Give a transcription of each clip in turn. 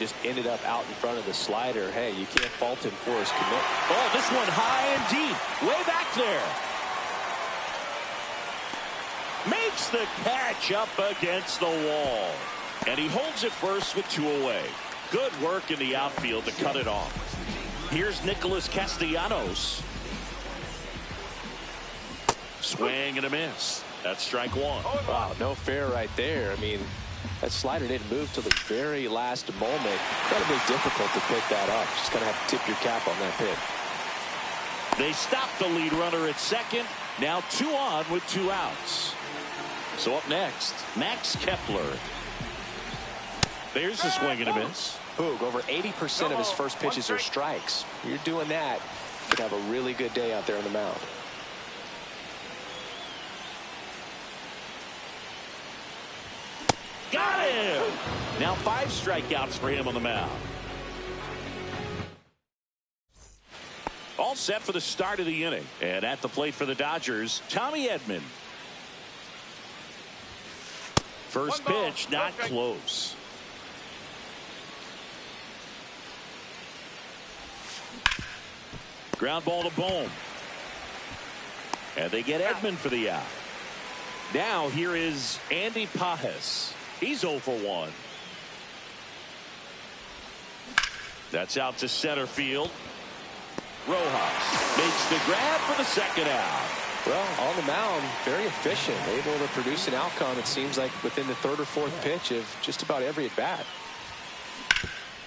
just ended up out in front of the slider. Hey, you can't fault him for his commit. Oh, this one high and deep, way back there. Makes the catch up against the wall. And he holds it first with 2 away. Good work in the outfield to cut it off. Here's Nicholas Castellanos. Swing and a miss. That's strike 1. Wow, no fair right there. I mean, that slider didn't move till the very last moment. Incredibly difficult to pick that up. Just going to have to tip your cap on that pitch. They stop the lead runner at second. Now 2 on with 2 outs. So up next, Max Kepler. There's a swing and a miss. Boog, over 80% of his first pitches are strikes. You're doing that, you could have a really good day out there on the mound. Got him! Now 5 strikeouts for him on the mound. All set for the start of the inning. And at the plate for the Dodgers, Tommy Edman. First pitch, not close. Ground ball to Bohm. And they get Edman for the out. Now here is Andy Pages. He's 0 for 1. That's out to center field. Rojas makes the grab for the second out. Well, on the mound, very efficient, able to produce an outcome, it seems like, within the 3rd or 4th pitch of just about every at-bat.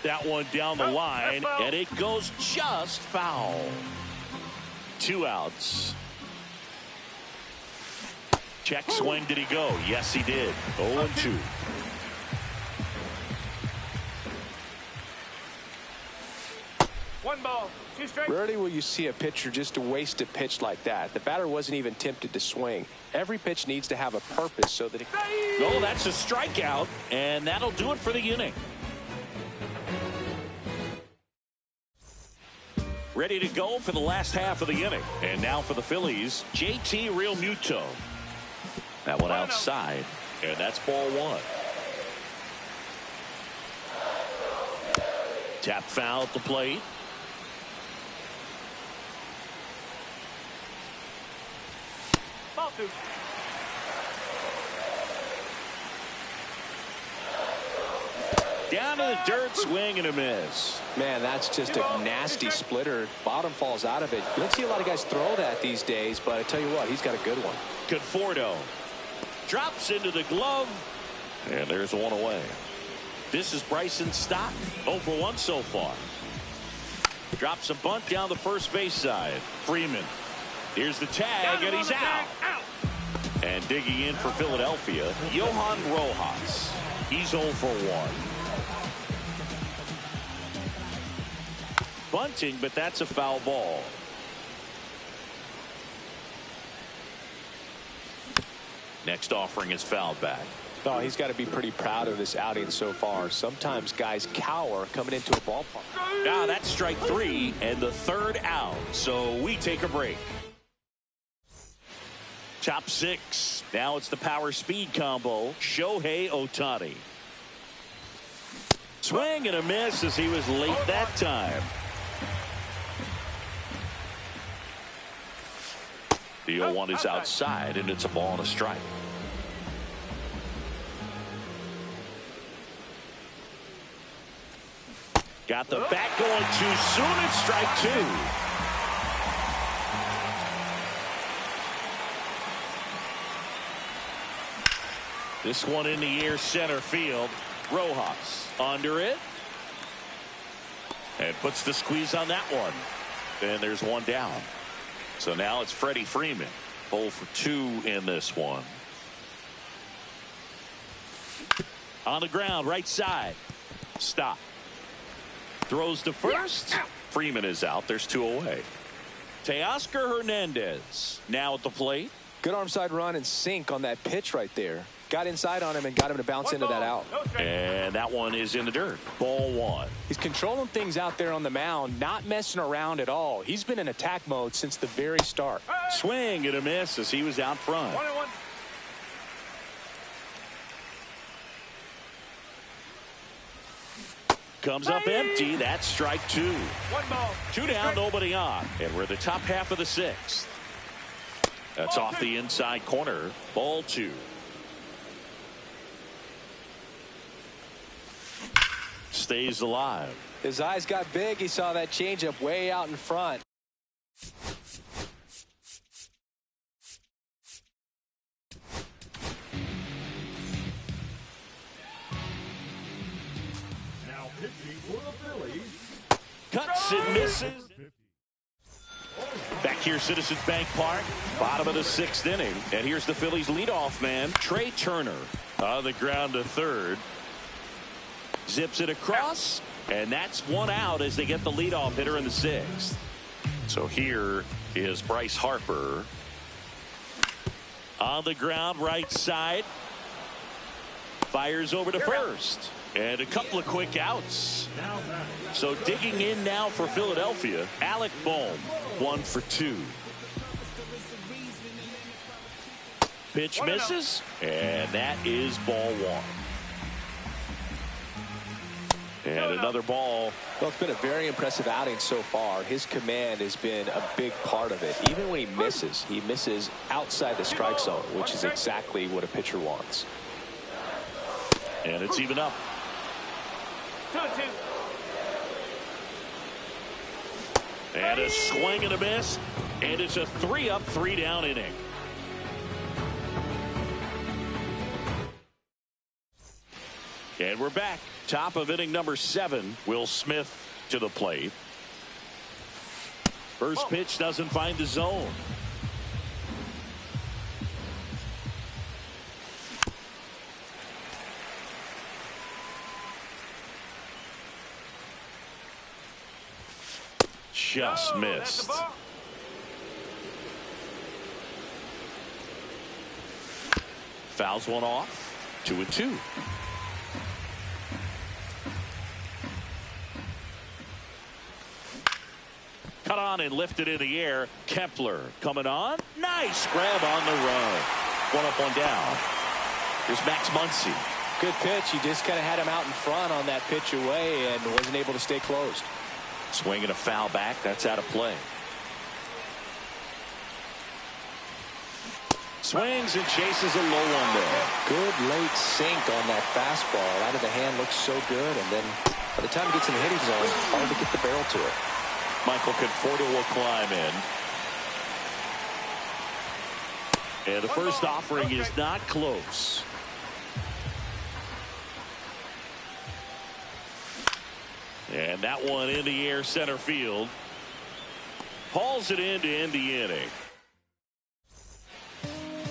That one down the line, and it goes just foul. 2 outs. Check swing. Did he go? Yes, he did. 0-2. One ball. Rarely will you see a pitcher just to waste a pitch like that. The batter wasn't even tempted to swing. Every pitch needs to have a purpose so that it... Oh, that's a strikeout, and that'll do it for the inning. Ready to go for the last half of the inning. And now for the Phillies, JT Realmuto. That one outside, and that's ball 1. Tap foul at the plate. Ball 2. Down to the dirt, swing and a miss. Man, that's just a nasty splitter. Bottom falls out of it. You don't see a lot of guys throw that these days, but I tell you what, he's got a good one. Conforto drops into the glove, and there's 1 away. This is Bryson Stott, 0 for 1 so far. Drops a bunt down the first base side. Freeman. Here's the tag, and he's out. And digging in for Philadelphia, Johan Rojas. He's 0 for 1. Bunting, but that's a foul ball. Next offering is fouled back. Oh, he's got to be pretty proud of this outing so far. Sometimes guys cower coming into a ballpark. Now that's strike 3 and the 3rd out. So we take a break. Top 6. Now it's the power speed combo. Shohei Ohtani. Swing and a miss as he was late that time. The 0-1 is outside, and it's a ball and a strike. Got the bat going too soon. It's strike 2. This one in the air, center field. Rojas under it. And puts the squeeze on that one. And there's 1 down. So now it's Freddie Freeman. 0 for 2 in this one. On the ground, right side. Stop. Throws to first. Freeman is out. There's 2 away. Teoscar Hernandez now at the plate. Good arm side run and sink on that pitch right there. Got inside on him and got him to bounce into that out. And that one is in the dirt. Ball 1. He's controlling things out there on the mound, not messing around at all. He's been in attack mode since the very start. Swing and a miss as he was out front. 1-1. Comes up empty. That's strike two. One ball. Two down, nobody on. And we're the top half of the sixth. That's off the inside corner. Ball two. Stays alive. His eyes got big. He saw that changeup way out in front. Now pitching for the Phillies. Cuts and misses. Back here, Citizens Bank Park, bottom of the sixth inning. And here's the Phillies leadoff man, Trey Turner. On the ground to third. Zips it across. And that's one out as they get the leadoff hitter in the sixth. So here is Bryce Harper. On the ground, right side. Fires over to first. And a couple of quick outs. So digging in now for Philadelphia, Alec Bohm, 1 for 2. Pitch misses, and that is ball one. And another ball. Well, it's been a very impressive outing so far. His command has been a big part of it. Even when he misses outside the strike zone, which is exactly what a pitcher wants. And it's even up. 2-2. And a swing and a miss. And it's a 3-up, 3-down inning. And we're back. Top of inning number 7. Will Smith to the plate. First pitch doesn't find the zone. Just missed. Fouls one off. 2-2. Cut on and lifted in the air. Kepler coming on. Nice grab on the run. 1 up, 1 down. Here's Max Muncy. Good pitch. He just kind of had him out in front on that pitch away and wasn't able to stay closed. Swing and a foul back. That's out of play. Swings and chases a low one there. Good late sink on that fastball. Out of the hand, looks so good. And then by the time it gets in the hitting zone, hard to get the barrel to it. Michael Conforto will climb in. And the first offering is not close. And that one in the air center field. Hauls it in to end the inning.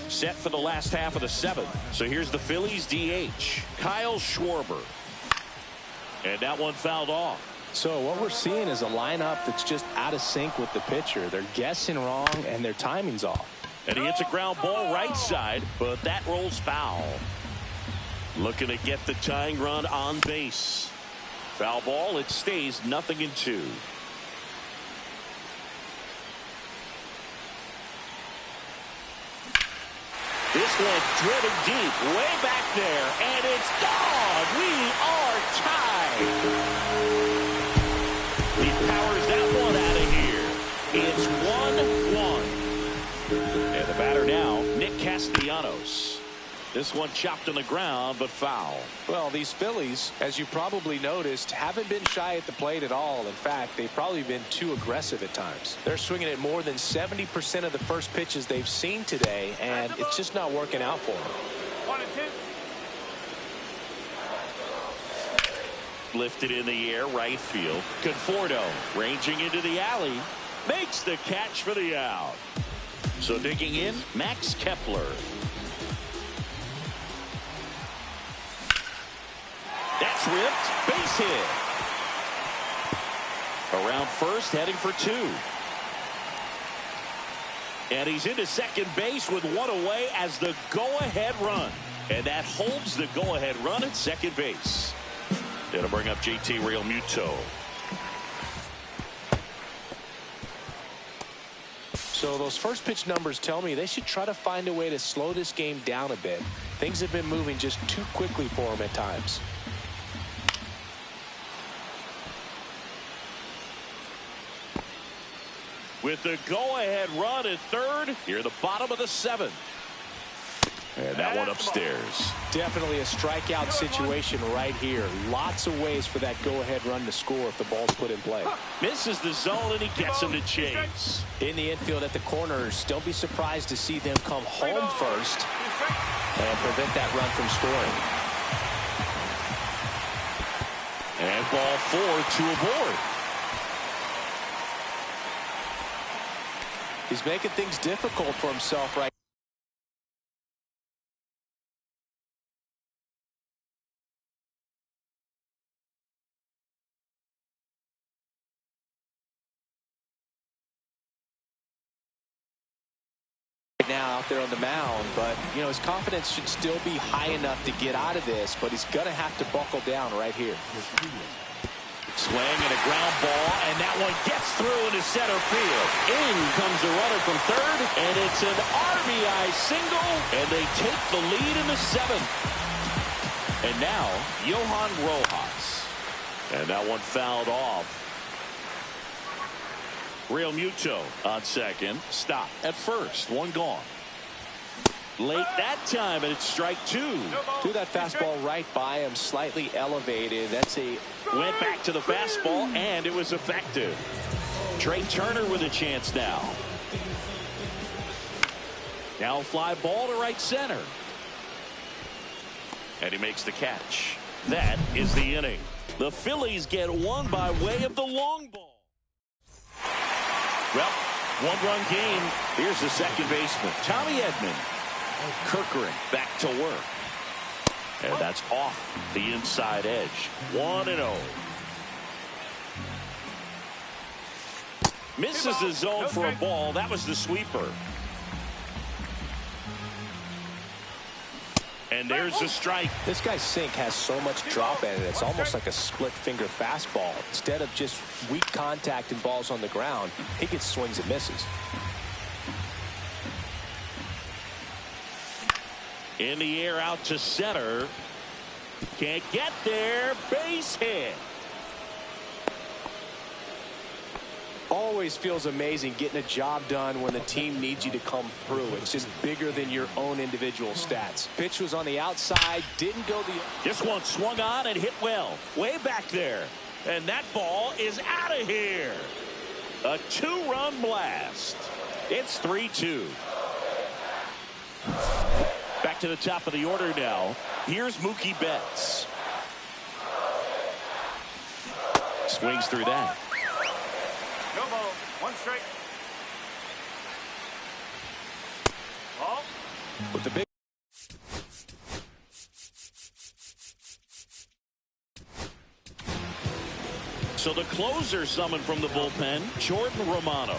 Set for the last half of the 7th. So here's the Phillies DH, Kyle Schwarber. And that one fouled off. So what we're seeing is a lineup that's just out of sync with the pitcher. They're guessing wrong and their timing's off. And he hits a ground ball right side, but that rolls foul. Looking to get the tying run on base. Foul ball. It stays 0-2. This one driven deep, way back there, and it's gone. We are tied. He powers that one out of here. It's 1-1. And the batter now, Nick Castellanos. This one chopped on the ground, but foul. Well, these Phillies, as you probably noticed, haven't been shy at the plate at all. In fact, they've probably been too aggressive at times. They're swinging at more than 70% of the first pitches they've seen today, and it's just not working out for them. 1-2. Lifted in the air, right field. Conforto ranging into the alley. Makes the catch for the out. So digging in, Max Kepler. That's ripped. Base hit. Around first, heading for 2. And he's into second base with 1 away as the go-ahead run. And that holds the go-ahead run at second base. It'll bring up JT Realmuto. So those first pitch numbers tell me they should try to find a way to slow this game down a bit. Things have been moving just too quickly for them at times. with the go-ahead run at third near the bottom of the seventh. And that one upstairs. Definitely a strikeout situation right here. Lots of ways for that go-ahead run to score if the ball's put in play. Misses the zone, and he gets him to chase. In the infield at the corners, don't be surprised to see them come home first and prevent that run from scoring. And ball 4, 2 aboard. He's making things difficult for himself right now out there on the mound, but his confidence should still be high enough to get out of this, but he's gonna have to buckle down right here. Swing and a ground ball, and that one gets through into center field. In comes the runner from third, and it's an RBI single, and they take the lead in the seventh. And now Johan Rojas, and that one fouled off. Real Muto on second. Stop at first. One gone. Late that time, and it's strike 2. Threw that fastball right by him, slightly elevated. Went back to the fastball, and it was effective. Trey Turner with a chance now. Now a fly ball to right center. And he makes the catch. That is the inning. The Phillies get one by way of the long ball. Well, one-run game. Here's the second baseman, Tommy Edman. Kerkering back to work. And that's off the inside edge. 1-0. Misses the zone for a ball. That was the sweeper. And there's the strike. This guy's sink has so much drop in it. It's almost like a split-finger fastball. Instead of just weak contact and balls on the ground, he gets swings and misses. In the air out to center. Can't get there. Base hit. Always feels amazing getting a job done when the team needs you to come through. It's just bigger than your own individual stats. Pitch was on the outside, didn't go the... This one swung on and hit well. Way back there. And that ball is out of here. A 2-run blast. It's 3-2. Back to the top of the order now. Here's Mookie Betts. Swings through that. No ball. 1 strike. Ball. With the big... So the closer summoned from the bullpen, Jordan Romano.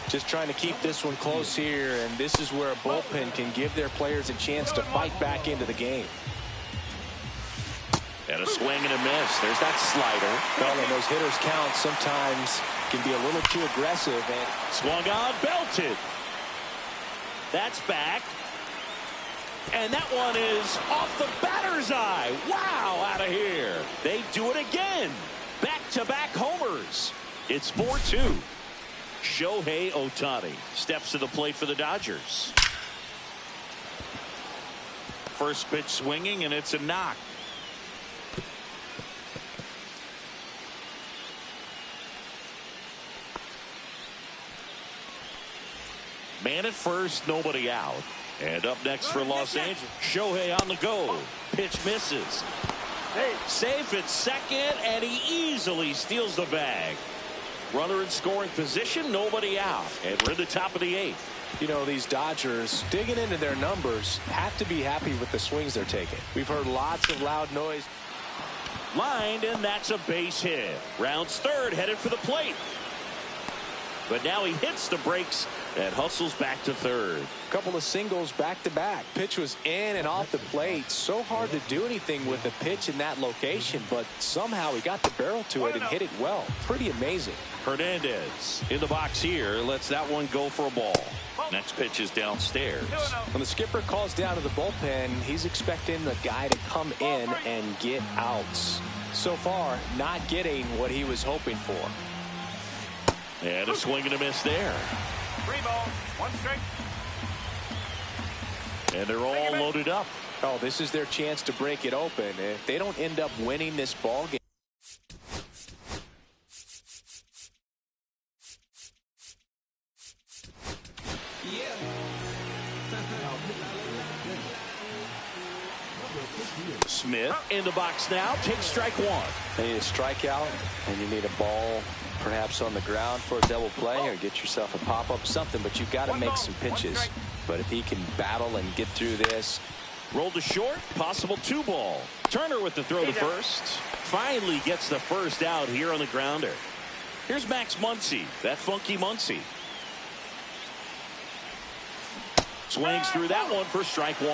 Just trying to keep this one close here, and this is where a bullpen can give their players a chance to fight back into the game. And a swing and a miss. There's that slider. Well, and those hitters count sometimes can be a little too aggressive. And swung on, belted. That's back. And that one is off the batter's eye. Wow, out of here. They do it again. Back-to-back homers. It's 4-2. Shohei Ohtani steps to the plate for the Dodgers. First pitch swinging, and it's a knock. Man at first, nobody out. And up next for Los Angeles, Shohei on the go. Pitch misses. Safe at second, and he easily steals the bag. Runner in scoring position, nobody out. And we're in the top of the 8th. You know, these Dodgers, digging into their numbers, have to be happy with the swings they're taking. We've heard lots of loud noise. Lined, and that's a base hit. Rounds third, headed for the plate. But now he hits the brakes and hustles back to third. Couple of singles back-to-back. Pitch was in and off the plate. So hard to do anything with the pitch in that location, but somehow he got the barrel to it and hit it well. Pretty amazing. Hernandez in the box here. Lets that one go for a ball. Next pitch is downstairs. When the skipper calls down to the bullpen, he's expecting the guy to come in and get outs. So far, not getting what he was hoping for. And a swing and a miss there. 3 ball, 1 strike. And they're all loaded up. Oh, this is their chance to break it open. If they don't end up winning this ball game. Smith in the box now. Takes strike 1. You need a strikeout, and you need a ball perhaps on the ground for a double play, or get yourself a pop-up, something, but you've got to make some pitches. But if he can battle and get through this. Rolled to short, possible 2 ball. Turner with the throw to first. Finally gets the first out here on the grounder. Here's Max Muncy, that funky Muncy. Swings through that one for strike 1. 0-1.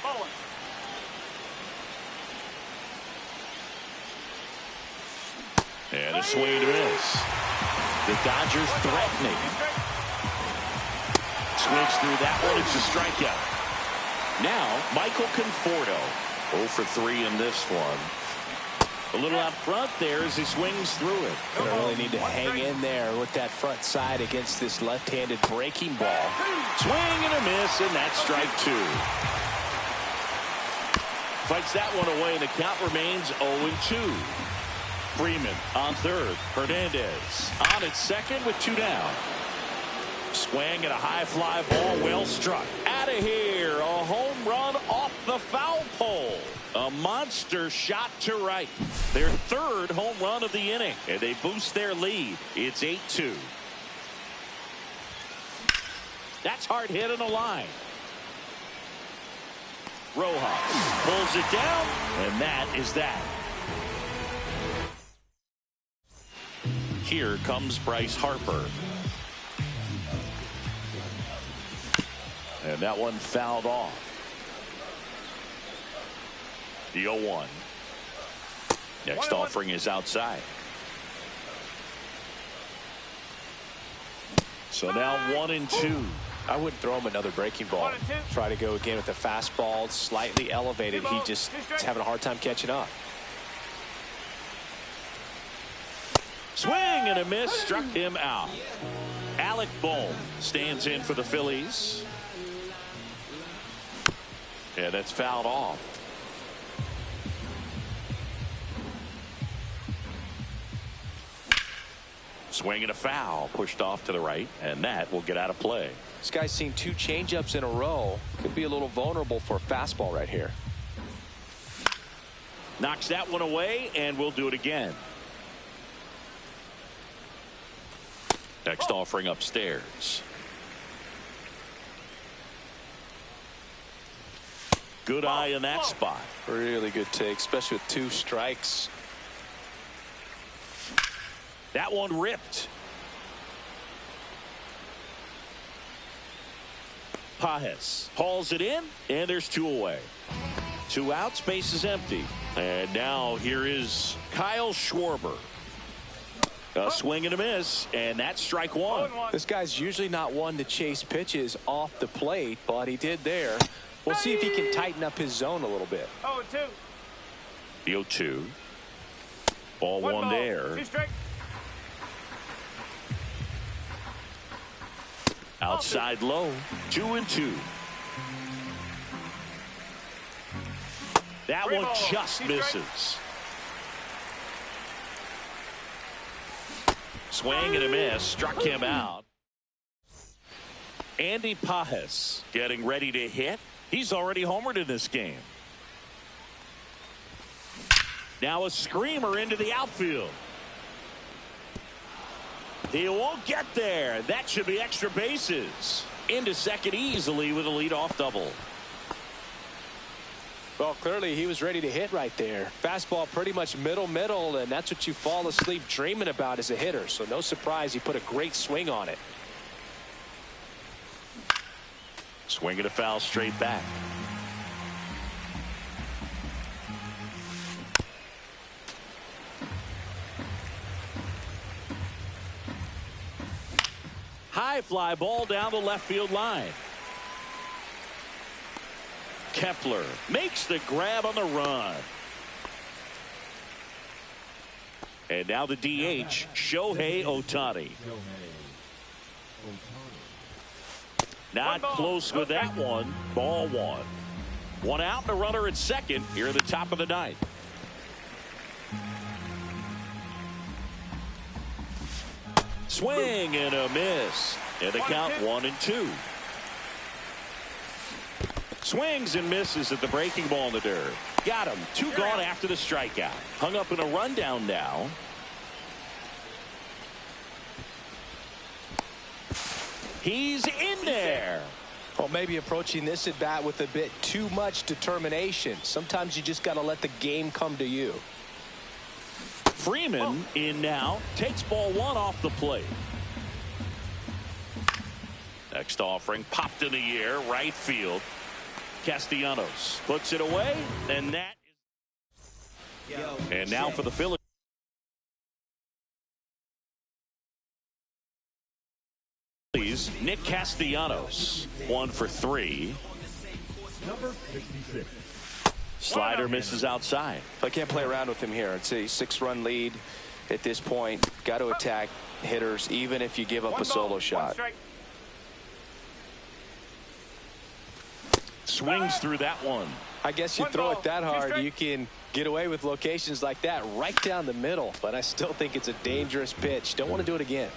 Ball 1. And a swing and a miss. The Dodgers threatening. Swings through that one. It's a strikeout. Now, Michael Conforto. 0 for 3 in this one. A little out front there as he swings through it. Gonna really need to hang in there with that front side against this left-handed breaking ball. Swing and a miss, and that's strike 2. Fights that one away, and the count remains 0-2. Freeman on third. Hernandez on at second with 2 down. Swing and a high fly ball, well struck. Out of here, a home run off the foul pole. A monster shot to right. Their 3rd home run of the inning, and they boost their lead. It's 8-2. That's hard hit on the line. Rojas pulls it down, and that is that. Here comes Bryce Harper. And that one fouled off. The 0-1. Next offering is outside. So now 1-2. I wouldn't throw him another breaking ball. Try to go again with the fastball, slightly elevated. He just is having a hard time catching up. Swing and a miss, struck him out. Alec Bohm stands in for the Phillies. And that's fouled off. Swing and a foul, pushed off to the right, and that will get out of play. This guy's seen 2 changeups in a row. Could be a little vulnerable for a fastball right here. Knocks that one away, and we'll do it again. Next offering upstairs. Good eye in that spot. Really good take, especially with 2 strikes. That one ripped. Pages hauls it in, and there's 2 away. 2 out, space is empty. And now here is Kyle Schwarber. A swing and a miss, and that's strike 1. This guy's usually not one to chase pitches off the plate, but he did there. We'll see if he can tighten up his zone a little bit. 0-2. The 0-2. Ball 1 there. 2 strike. Outside low. 2-2. That one just misses. Swing and a miss, struck him out. Andy Pages getting ready to hit. He's already homered in this game. Now a screamer into the outfield. He won't get there. That should be extra bases. Into second easily with a leadoff double. Well, clearly he was ready to hit right there. Fastball pretty much middle, and that's what you fall asleep dreaming about as a hitter. So no surprise he put a great swing on it. Swing and a foul straight back. High fly ball down the left field line. Kepler makes the grab on the run. And now the DH, Shohei Ohtani. Not close with that one. Ball one. One out and a runner at second here at the top of the ninth. Swing and a miss. And the count 1-2. Swings and misses at the breaking ball in the dirt. Got him. 2 gone after the strikeout. Hung up in a rundown now. He's in there. Well, maybe approaching this at bat with a bit too much determination. Sometimes you just got to let the game come to you. Freeman in now. Takes ball 1 off the plate. Next offering popped in the air. Right field. Castellanos puts it away. And that is. And now for the Phillies. Nick Castellanos. 1 for 3. Number 66. Slider misses outside. I can't play around with him here. It's a 6-run lead at this point. Got to attack hitters even if you give up a solo shot. Swings through that one. I guess you throw it that hard, you can get away with locations like that right down the middle. But I still think it's a dangerous pitch. Don't want to do it again.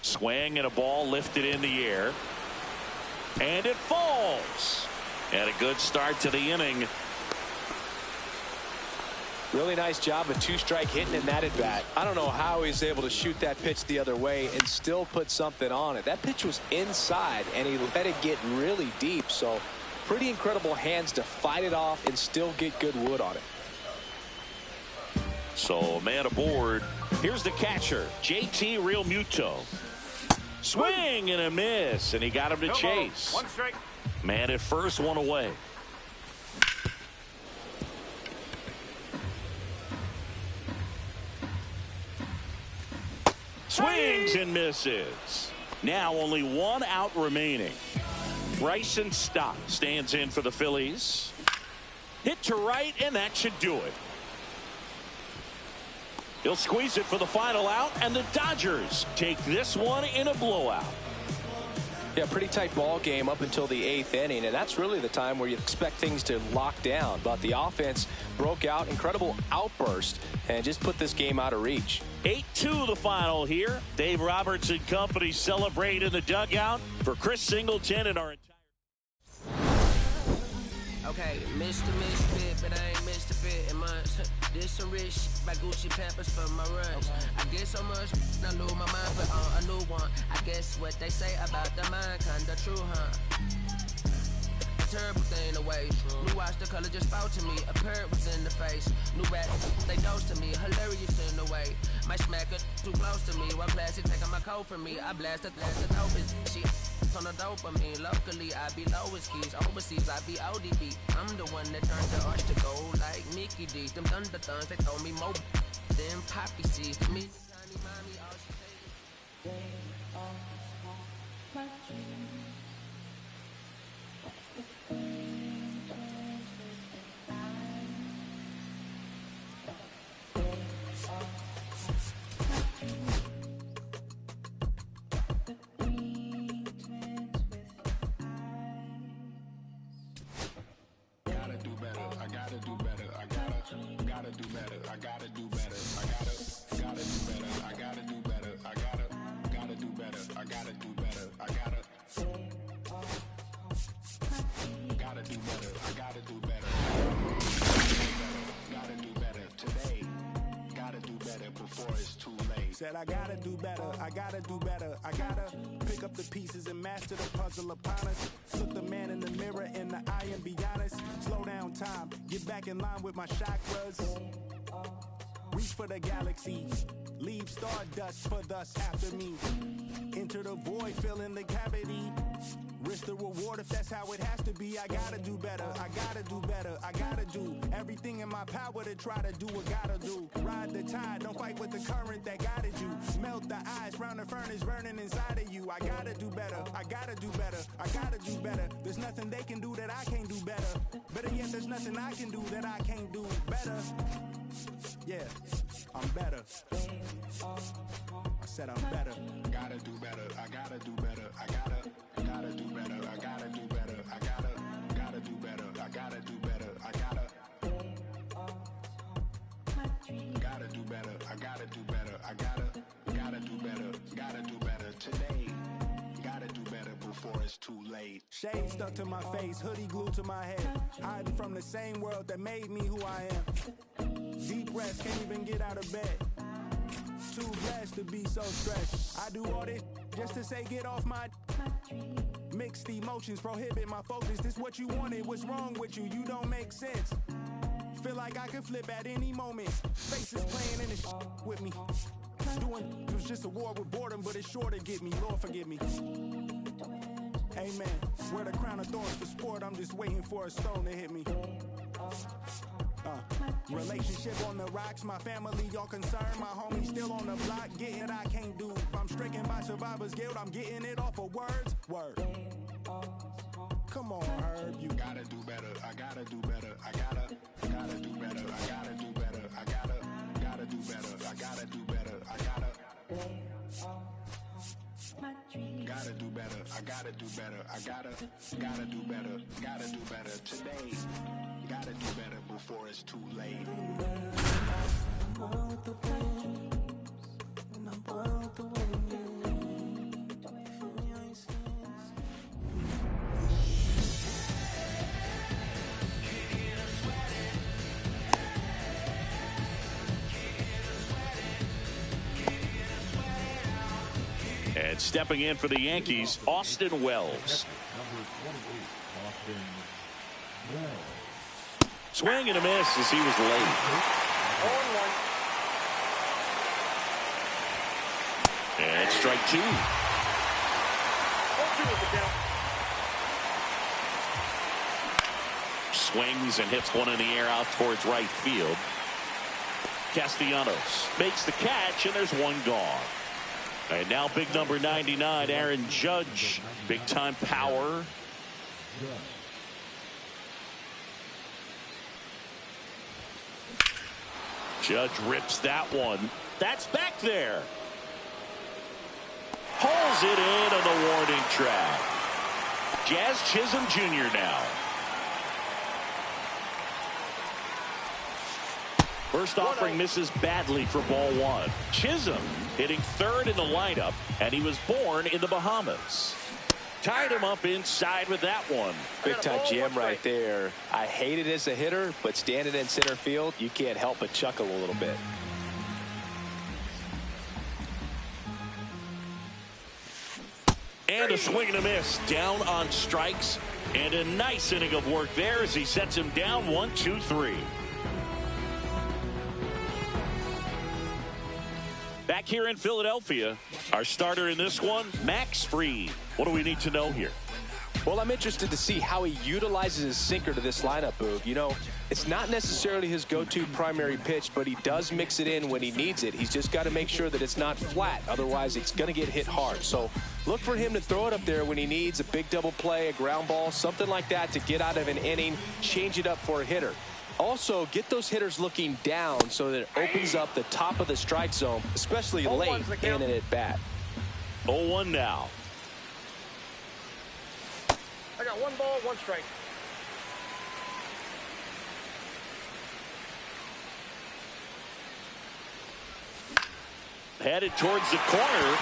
Swing and a ball lifted in the air. And it falls. And a good start to the inning. Really nice job of 2-strike hitting in that at bat. I don't know how he's able to shoot that pitch the other way and still put something on it. That pitch was inside and he let it get really deep. So pretty incredible hands to fight it off and still get good wood on it. So a man aboard. Here's the catcher, JT Realmuto. Swing and a miss, and he got him to chase. 1 strike. Man at first, 1 away. Swings and misses. Now only 1 out remaining. Bryson Stott stands in for the Phillies. Hit to right, and that should do it. He'll squeeze it for the final out, and the Dodgers take this one in a blowout. Yeah, pretty tight ball game up until the 8th inning, and that's really the time where you expect things to lock down. But the offense broke out, incredible outburst, and just put this game out of reach. 8-2 the final here. Dave Roberts and company celebrate in the dugout. For Chris Singleton and our entire. Okay, Mr. Misfit, but I ain't Mr. Fit in months. This some rich by Gucci Pampers for my runs. I get so much, I lose my mind, but on a new one. I guess what they say about the mind, kinda true, huh? A terrible thing away. New watch, the color just spoke to me. A parrot was in the face. New rap, they dose to me. Hilarious in the way. My smacker too close to me. One plastic taking my coat from me. I blast the dope is she. On the dopamine, locally I be lowest keys, overseas I be ODB. I'm the one that turned the arch to gold like Mickey D. Them thunder thuns, they told me more than poppy seeds. To me, tiny mommy, all she said. Said I gotta do better, I gotta do better, I gotta pick up the pieces and master the puzzle upon us. Look the man in the mirror in the eye and be honest. Slow down time, get back in line with my chakras. Reach for the galaxy, leave stardust for thus after me. Enter the void, fill in the cavity. Risk the reward if that's how it has to be. I gotta do better, I gotta do better, I gotta do everything in my power to try to do what gotta do. Ride the tide, don't fight with the current that guided you. Melt the ice, round the furnace burning inside of you. I gotta do better, I gotta do better, I gotta do better. There's nothing they can do that I can't do better. Better yet, There's nothing I can do that I can't do better. Yeah, I'm better. I said I'm better. Gotta do better. I gotta do better. I gotta do better. I gotta do better. I gotta do better. I gotta do better. I gotta do better. I gotta do better. I gotta do better. Gotta do better today. Gotta do better before it's too late. Shade stuck to my face, hoodie glued to my head. Hiding from the same world that made me who I am. Deep rest, can't even get out of bed. Too blessed to be so stressed. I do all this just to say get off my. Mixed emotions prohibit my focus. This what you wanted, what's wrong with you? You don't make sense. Feel like I could flip at any moment. Faces playing in this with me. Doing it was just a war with boredom, but it's sure to get me. Lord forgive me. Amen. Wear the crown of thorns for sport. I'm just waiting for a stone to hit me. Relationship on the rocks. My family all concerned. My homie still on the block. Getting it I can't do. I'm stricken by survivor's guilt. I'm getting it off of words. Word. Come on, Herb. You gotta do better. I gotta do better. I gotta do better. I gotta do better. I gotta do better. I gotta do better. I gotta do better. I gotta do better. I gotta do better. Gotta do better today. Gotta do better before it's too late. And stepping in for the Yankees, Austin Wells. Swing and a miss as he was late. 0-1. And strike two. 0-2 is the count. Swings and hits one in the air out towards right field. Castellanos makes the catch, and there's one gone. And now big number 99, Aaron Judge. Big time power. Judge rips that one. That's back there. Pulls it in on the warning track. Jazz Chisholm Jr. now. First offering misses badly for ball one. Chisholm hitting third in the lineup, and he was born in the Bahamas. Tied him up inside with that one. Big time jam right there. I hate it as a hitter, but standing in center field, you can't help but chuckle a little bit. And a swing and a miss down on strikes, and a nice inning of work there as he sets him down 1-2-3. Back here in Philadelphia, our starter in this one, Max Fried. What do we need to know here? Well, I'm interested to see how he utilizes his sinker to this lineup, Boog. You know, it's not necessarily his go-to primary pitch, but he does mix it in when he needs it. He's just got to make sure that it's not flat. Otherwise, it's going to get hit hard. So look for him to throw it up there when he needs a big double play, a ground ball, something like that to get out of an inning, change it up for a hitter. Also, get those hitters looking down so that it opens up the top of the strike zone, especially late in an at-bat. 0-1 now. I got 1 ball, 1 strike. Headed towards the corner.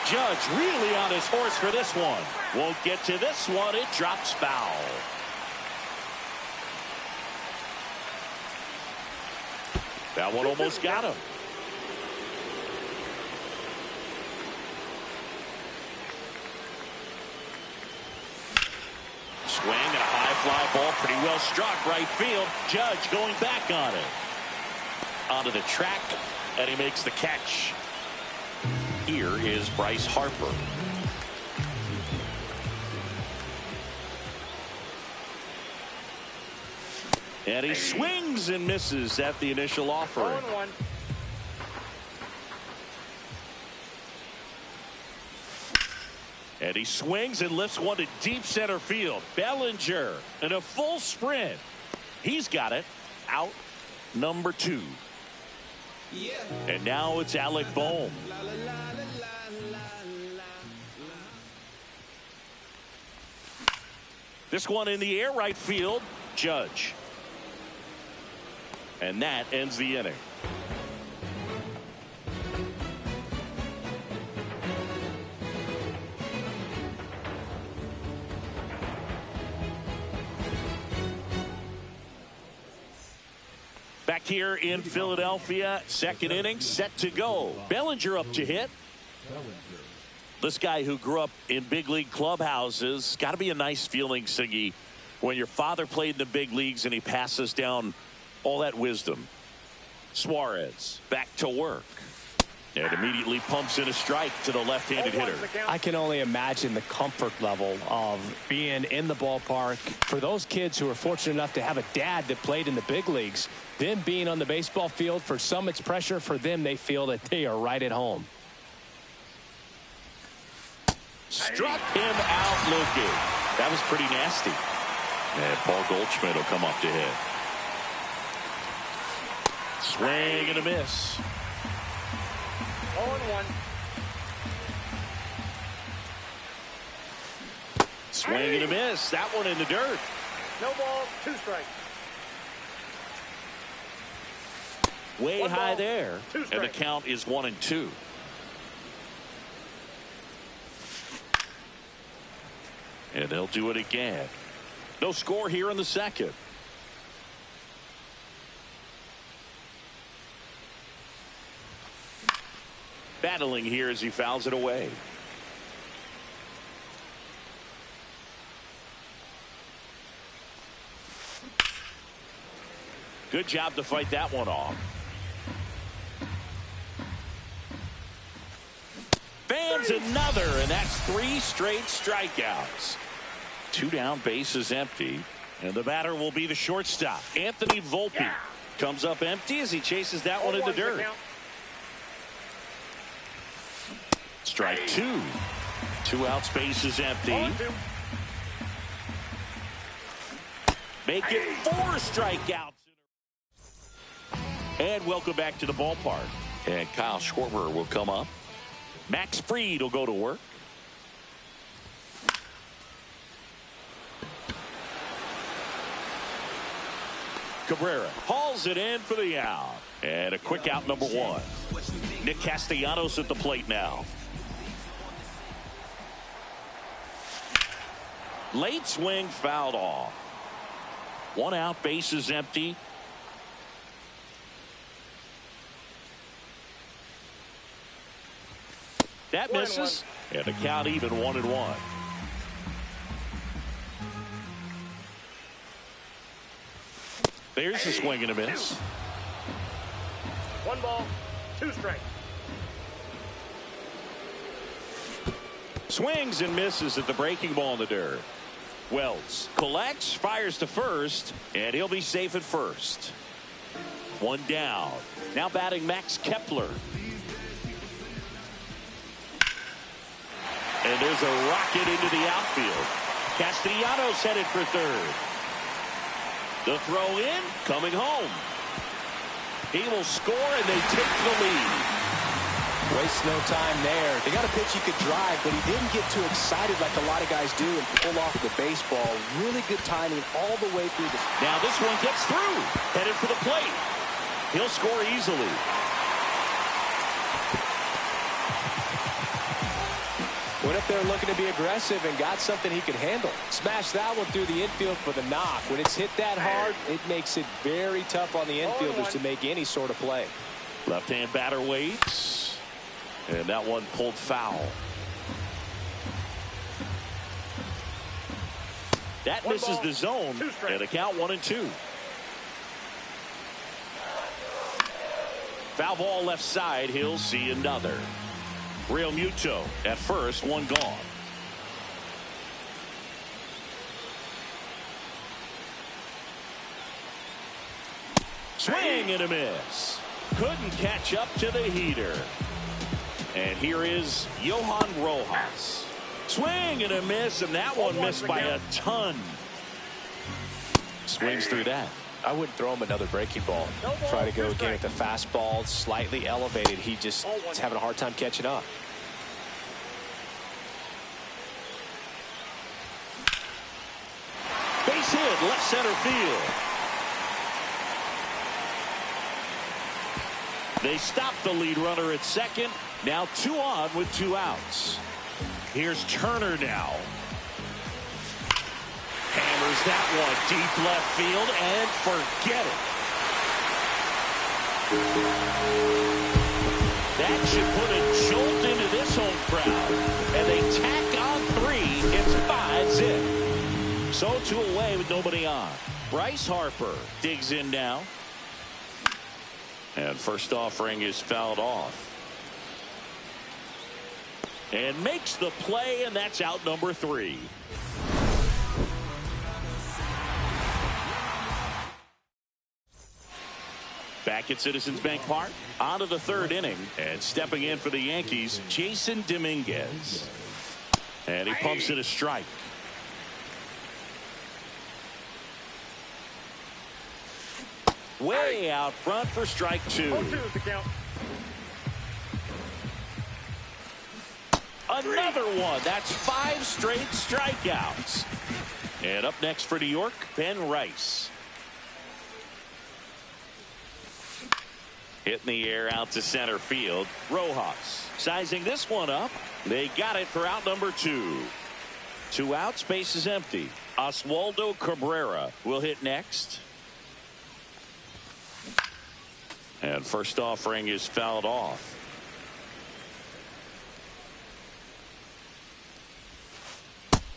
Judge really on his horse for this one. Won't get to this one. It drops foul. That one almost got him. Swing and a high fly ball, pretty well struck right field. Judge going back on it. Onto the track, and he makes the catch. Here is Bryce Harper. And he swings and misses at the initial offering. 0-1. And he swings and lifts one to deep center field. Bellinger in a full sprint. He's got it. Out number 2. And now it's Alec Bohm. This one in the air right field. Judge. And that ends the inning. Back here in Philadelphia, second inning set to go. Bellinger up to hit. This guy who grew up in big league clubhouses, got to be a nice feeling, Siggy, when your father played in the big leagues and he passes down all that wisdom. Suarez back to work. And immediately pumps in a strike to the left-handed hitter. I can only imagine the comfort level of being in the ballpark. For those kids who are fortunate enough to have a dad that played in the big leagues, them being on the baseball field, for some it's pressure. For them, they feel that they are right at home. Struck him out looking. That was pretty nasty. And Paul Goldschmidt will come up to hit. Swing and a miss. 0-1. Swing and a miss. That one in the dirt. No ball, 2 strikes. Way One high ball, there. 2 And the strikes. count is 1-2. And they'll do it again. No score here in the second. Battling here as he fouls it away. Good job to fight that one off. Fans another, and that's 3 straight strikeouts. 2 down, bases empty, and the batter will be the shortstop. Anthony Volpe comes up empty as he chases that one in the dirt. Strike 2. 2 outs, bases empty. Make it 4 strikeouts. And welcome back to the ballpark. And Kyle Schwarber will come up. Max Fried will go to work. Cabrera hauls it in for the out. And a quick out, number 1. Nick Castellanos at the plate now. Late swing fouled off. 1 out, bases empty. That misses. And the count even 1-1. There's a swing and a miss. 1 ball, 2 strikes. Swings and misses at the breaking ball in the dirt. Wells collects, fires to first, and he'll be safe at first. 1 down. Now batting Max Kepler. And there's a rocket into the outfield. Castellanos headed for third. The throw in, coming home. He will score, and they take the lead. Waste no time there. They got a pitch he could drive, but he didn't get too excited like a lot of guys do and pull off the baseball. Really good timing all the way through the... Now this one gets through. Headed for the plate. He'll score easily. Went up there looking to be aggressive and got something he could handle. Smashed that one through the infield for the knock. When it's hit that hard, it makes it very tough on the infielders to make any sort of play. Left-hand batter waits. And that one pulled foul. That misses the zone. And a count 1-2. Foul ball left side. He'll see another. Real Muto at first, 1 gone. Swing and a miss. Couldn't catch up to the heater. And here is Johan Rojas. Swing and a miss, and that one missed by a ton. Swings through that. I wouldn't throw him another breaking ball. Try to go again with the fastball, slightly elevated. He just is having a hard time catching up. Base hit, left center field. They stop the lead runner at second. Now 2 on with 2 outs. Here's Turner now. Hammers that one deep left field and forget it. That should put a jolt into this home crowd. And they tack on 3. It's 5-zip. So 2 away with nobody on. Bryce Harper digs in now. And first offering is fouled off. And makes the play, and that's out number 3. Back at Citizens Bank Park, on to the 3rd inning, and stepping in for the Yankees, Jason Dominguez. And he pumps in a strike. Way out front for strike 2. 0-2 is the count. Another one. That's 5 straight strikeouts. And up next for New York, Ben Rice. Hit in the air out to center field. Rojas sizing this one up. They got it for out number 2. 2 outs, base is empty. Oswaldo Cabrera will hit next. And first offering is fouled off.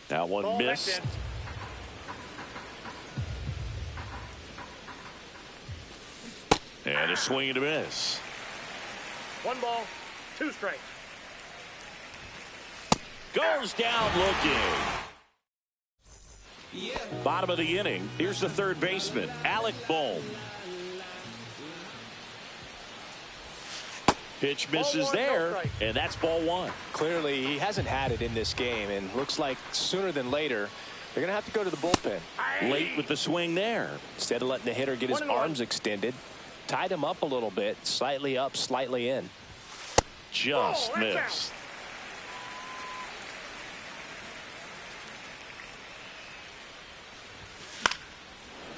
That one missed. And a swing and a miss. 1 ball, 2 strikes. Goes down looking. Bottom of the inning. Here's the 3rd baseman, Alec Bohm. Pitch misses there, and that's ball 1. Clearly, he hasn't had it in this game, and looks like sooner than later, they're going to have to go to the bullpen. Late with the swing there. Instead of letting the hitter get his arms extended, tied him up a little bit, slightly up, slightly in. Just missed.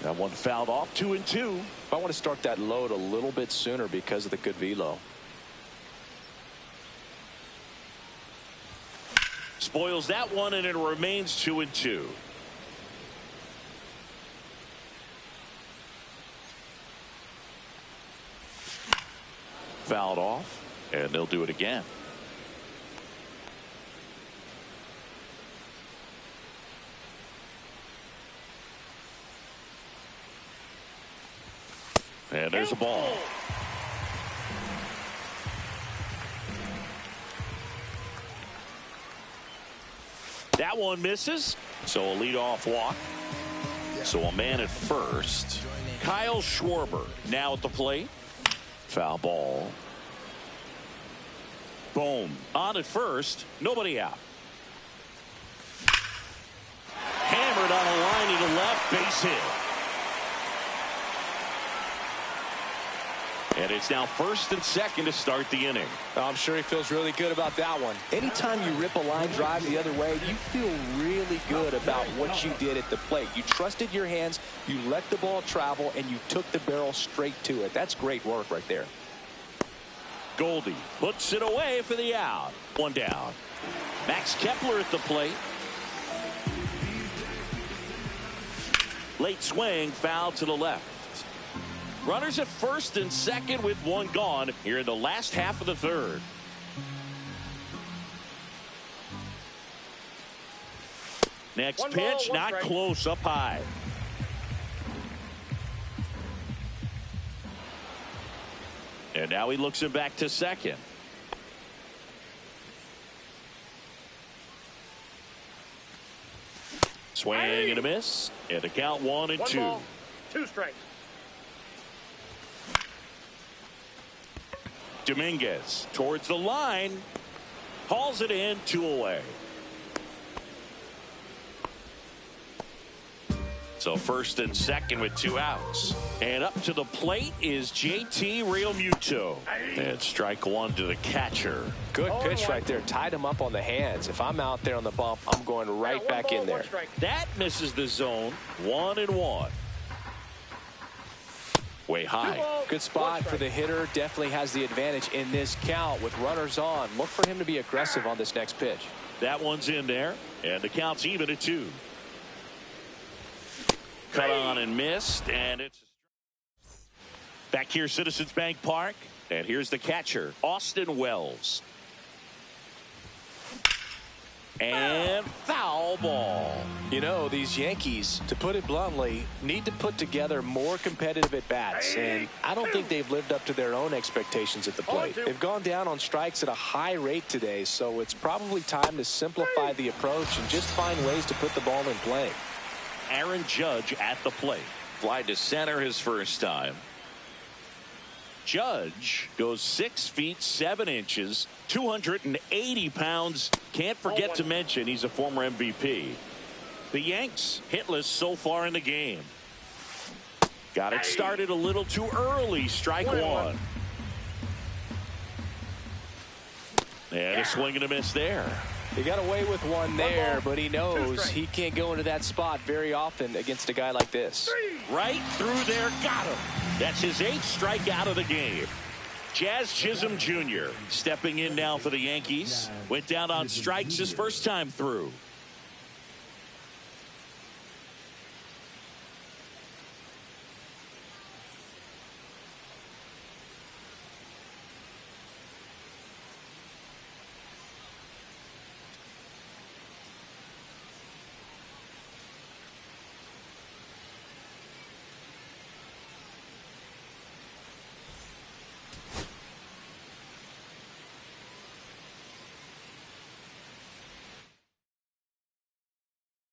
That one fouled off. 2-2. I want to start that load a little bit sooner because of the good velo. Spoils that one, and it remains 2-2. Fouled off, and they'll do it again. And there's a ball. That one misses, so a leadoff walk. So a man at first. Kyle Schwarber now at the plate. Foul ball. Boom. On at first. Nobody out. Hammered on a line to the left. Base hit. And it's now 1st and 2nd to start the inning. I'm sure he feels really good about that one. Anytime you rip a line drive the other way, you feel really good about what you did at the plate. You trusted your hands, you let the ball travel, and you took the barrel straight to it. That's great work right there. Goldie puts it away for the out. 1 down. Max Kepler at the plate. Late swing, foul to the left. Runners at 1st and 2nd with 1 gone here in the last half of the 3rd. Next pitch, not close, up high. And now he looks it back to 2nd. Swing and a miss. And the count 1-2. 1 ball, 2 strikes. Dominguez towards the line. Hauls it in, 2 away. So first and second with 2 outs. And up to the plate is JT Realmuto. And strike one to the catcher. Good pitch right there. Tied him up on the hands. If I'm out there on the bump, I'm going right back in there. That misses the zone. 1-1. Way high. Good spot for the hitter. Definitely has the advantage in this count with runners on. Look for him to be aggressive on this next pitch. That one's in there. And the count's even at 2. Cut on and missed. And it's back here, Citizens Bank Park. And here's the catcher, Austin Wells. And foul ball. You know, these Yankees, to put it bluntly, need to put together more competitive at-bats, and I don't think they've lived up to their own expectations at the plate. They've gone down on strikes at a high rate today, so it's probably time to simplify the approach and just find ways to put the ball in play. Aaron Judge at the plate. Fly to center his first time. Judge goes 6 feet 7 inches, 280 pounds. Can't forget to mention he's a former MVP. The Yanks hitless so far in the game. Got it started a little too early. Strike one. And a swing and a miss there. He got away with one there, but he knows he can't go into that spot very often against a guy like this. Right through there, got him. That's his 8th strikeout of the game. Jazz Chisholm Jr. stepping in now for the Yankees. Went down on strikes his first time through.